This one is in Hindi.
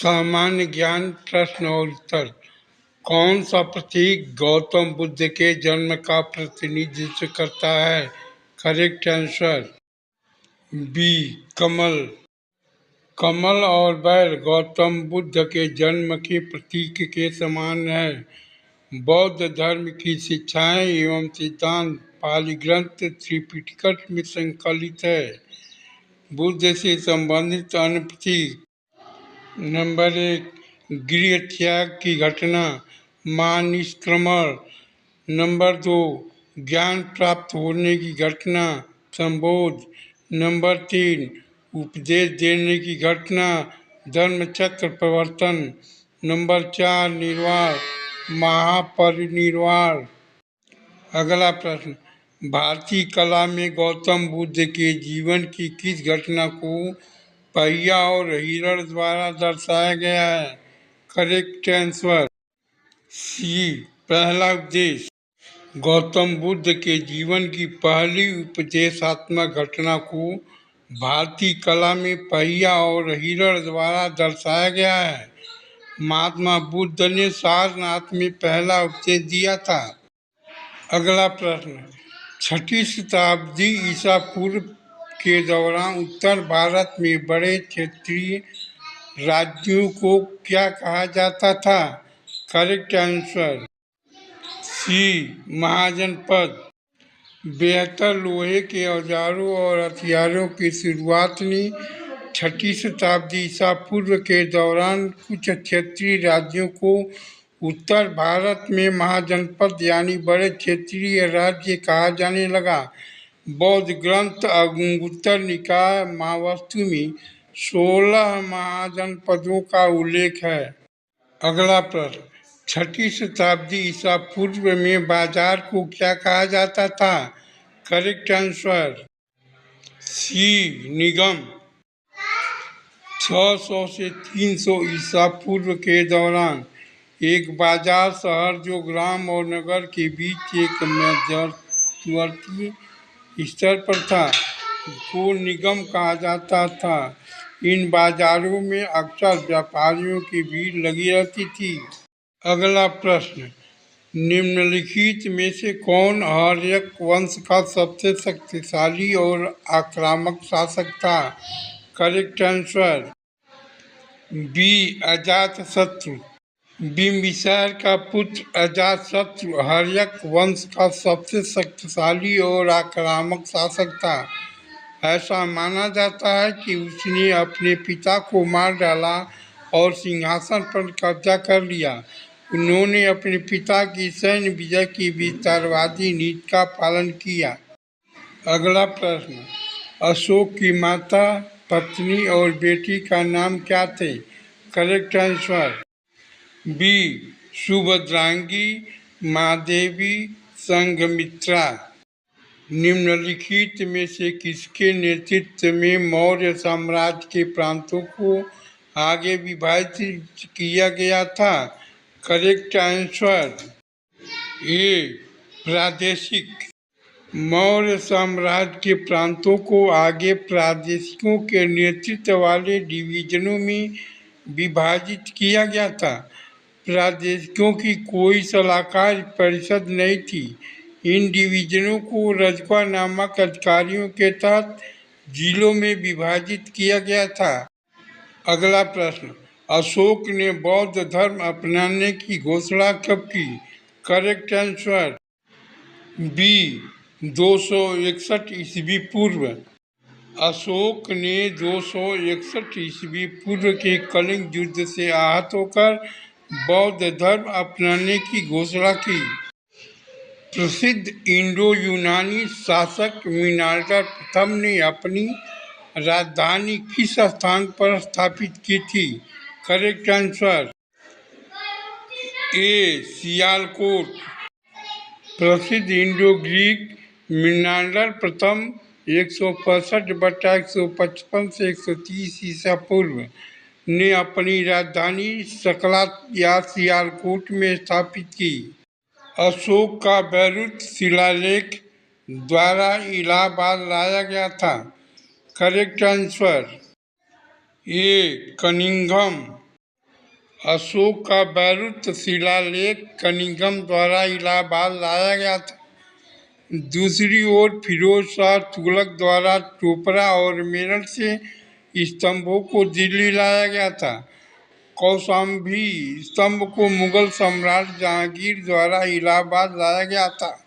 सामान्य ज्ञान प्रश्न और उत्तर। कौन सा प्रतीक गौतम बुद्ध के जन्म का प्रतिनिधित्व करता है? करेक्ट आंसर बी कमल। कमल और बैल गौतम बुद्ध के जन्म के प्रतीक के समान है। बौद्ध धर्म की शिक्षाएं एवं सिद्धांत पाली ग्रंथ त्रिपिटक में संकलित है। बुद्ध से संबंधित अन्य प्रतीक। नंबर 1 गृह त्याग की घटना महानिष्क्रमण। नंबर 2 ज्ञान प्राप्त होने की घटना संबोध। नंबर 3 उपदेश देने की घटना धर्मचक्र प्रवर्तन। नंबर 4 निर्वाण महापरिनिर्वाण। अगला प्रश्न, भारतीय कला में गौतम बुद्ध के जीवन की किस घटना को पहिया और हिरण द्वारा दर्शाया गया है? करेक्ट आंसर सी पहला उपदेश। गौतम बुद्ध के जीवन की पहली उपदेशात्मक घटना को भारतीय कला में पहिया और हिरण द्वारा दर्शाया गया है। महात्मा बुद्ध ने सारनाथ में पहला उपदेश दिया था। अगला प्रश्न, 6ठी शताब्दी ईसा पूर्व के दौरान उत्तर भारत में बड़े क्षेत्रीय राज्यों को क्या कहा जाता था? Correct answer C Mahajanapada. बेहतर लोहे के औजारों और हथियारों की शुरुआत ने 6ठी शताब्दी ईसा पूर्व के दौरान कुछ क्षेत्रीय राज्यों को उत्तर भारत में महाजनपद यानी बड़े क्षेत्रीय राज्य कहा जाने लगा। बौद्ध ग्रंथ अंगुत्तर निकाय महावस्तु में 16 महाजनपदों का उल्लेख है। अगला प्रश्न, 6ठी शताब्दी ईसा पूर्व में बाजार को क्या कहा जाता था? करेक्ट आंसर सी निगम। 600 से 300 ईसा पूर्व के दौरान एक बाजार शहर जो ग्राम और नगर के बीच एक मध्यवर्ती स्तर पर था को निगम कहा जाता था। इन बाजारों में अक्सर व्यापारियों की भीड़ लगी रहती थी। अगला प्रश्न, निम्नलिखित में से कौन आर्यक वंश का सबसे शक्तिशाली और आक्रामक शासक था? Correct answer B Ajatashatru. Bimbisara का पुत्र अजातशत्रु आर्यक वंश का सबसे शक्तिशाली और आक्रामक शासक था। ऐसा माना जाता है कि उसने अपने पिता को मार डाला और सिंहासन पर कब्जा कर लिया। उन्होंने अपने पिता की सैन्य विजय की विस्तारवादी नीति का पालन किया। अगला प्रश्न, अशोक की माता, पत्नी और बेटी का नाम क्या थे? Correct answer B Subhadrangi, Mahadevi, Sanghamitra. निम्नलिखित में से किसके नेतृत्व में मौर्य साम्राज्य के प्रांतों को आगे विभाजित किया गया था? करेक्ट आंसर ए प्रादेशिक। मौर्य साम्राज्य के प्रांतों को आगे प्रादेशिकों के नेतृत्व वाले डिवीजनों में विभाजित किया गया था। प्रादेशिकों की कोई सलाहकार परिषद नहीं थी। इन डिवीजनों को रजवा नामक अधिकारियों के तहत जिलों में विभाजित किया गया था। अगला प्रश्न, अशोक ने बौद्ध धर्म अपनाने की घोषणा कब की? करेक्ट आंसर बी 261 ईस्वी पूर्व। अशोक ने 261 ईस्वी पूर्व के कलिंग युद्ध से आहत होकर बौद्ध धर्म अपनाने की घोषणा की। प्रसिद्ध इंडो यूनानी शासक मिनांडर प्रथम ने अपनी राजधानी किस स्थान पर स्थापित की थी? Correct answer A Sialkot. प्रसिद्ध इंडो ग्रीक मिनांडर प्रथम 165/155 से 130 ईसा पूर्व ने अपनी राजधानी सकला या सियालकोट में स्थापित की। अशोक का बैरुत शिलालेख द्वारा इलाहाबाद लाया गया था। Correct answer A Cunningham. Ashok का बैरुत शिलालेख कनिंघम द्वारा इलाहाबाद लाया गया था। दूसरी ओर फिरोज शाह तुगलक द्वारा टोपरा और मेरठ से स्तंभों को दिल्ली लाया गया था। कौशाम्बी स्तंभ को मुगल सम्राट जहांगीर द्वारा इलाहाबाद लाया गया था।